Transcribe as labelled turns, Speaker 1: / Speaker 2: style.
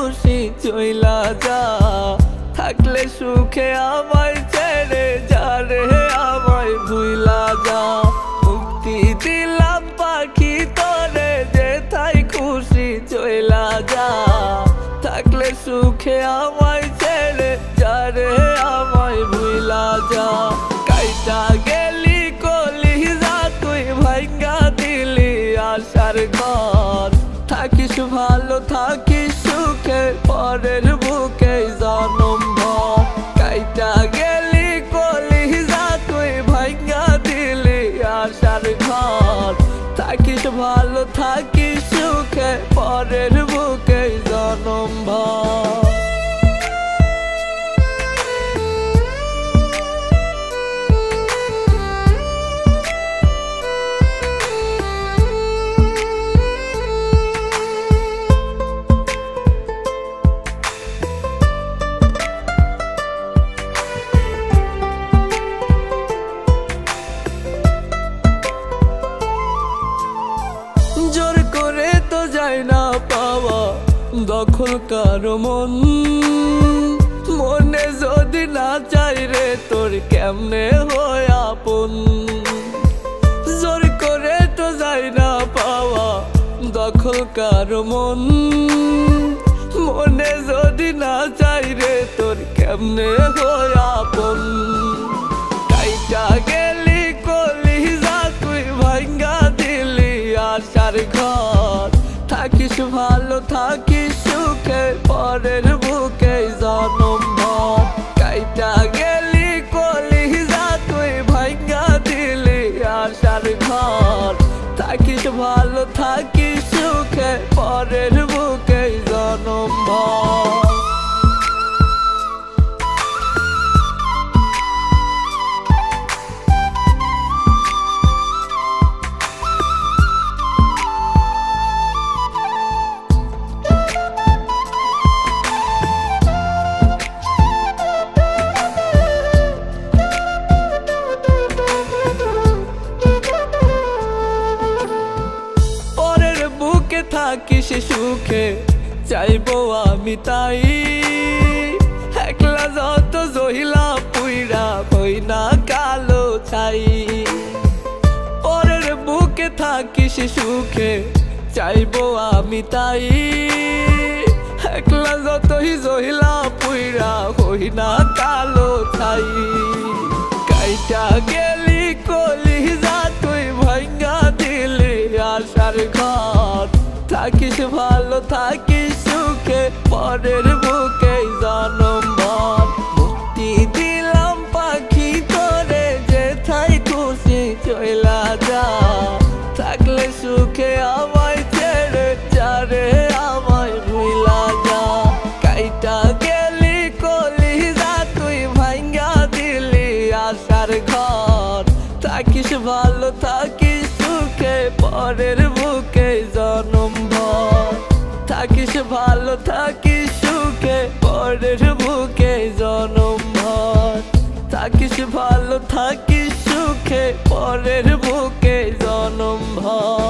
Speaker 1: খুশি চইলা যা, থাকলে সুখে আমায় ছেড়ে যা রে আমায় ভুইলা যা। মুক্তি দিলাম পাখি তোরে যেথায় খুশি চইলা যা, থাকলে সুখে আমায় ছেড়ে যা রে আমায় ভুইলা যা। কাইটা গেলি কলিজা তুই ভাঙ্গা দিলি আশার ঘর, থাকিস ভালো থাকিস সুখে পরের বুকে জনম ভর। কাইটা গেলি কলিজা তুই ভাঙ্গা দিলি আশার ঘর, থাকিস ভালো থাকিস সুখে পরের বুকে জনম ভর। জোর করে তো যায় না পাওয়া দখল কারো মন, মনে যদি না চাই রে তোর কেমনে হয় আপন। জোর করে তো যায় না পাওয়া দখল কারো মন, মনে যদি না চাই রে তোর কেমনে হয় আপন। কাইটা গেলি কলিজা তুই ভাঙ্গা দিলি আশার ঘর, থাকিস ভালো থাকিস সুখে পরের বুকে জনম ভর। কাইটা গেলি কলিজা তুই ভাঙ্গা দিলি আশার ঘর, থাকিস ভালো থাকিস সুখে পরের বুকে জনম ভর। থাকিস সুখে চাইবো আমি তাই, একলা যত জহিলা পুইরা বই না কালো ছাই। পরের বুকে থাকিস সুখে চাইবো আমি তাই, একলা যতই জহিলা পুইরা হই না কালো ছাই। কাইটা গেলি কলিজা তুই ভাঙ্গা দিলি আশার ঘর, থাকিস ভালো থাকিস সুখে পরের বুকে জনম ভর। মুক্তি দিলাম পাখি তোরে যেথায় খুশি চইলা যা, থাকলে সুখে আমায় ছেড়ে যা রে আমায় ভুইলা যা। কাইটা গেলি কলিজা তুই ভাঙ্গা দিলি আশার ঘর, থাকিস ভালো থাকিস সুখে পরের বুকে জনম ভর। থাকিস ভালো থাকিস সুখে পরের বুকে জনম ভর, থাকিস ভালো থাকিস সুখে পরের বুকে জনম ভর।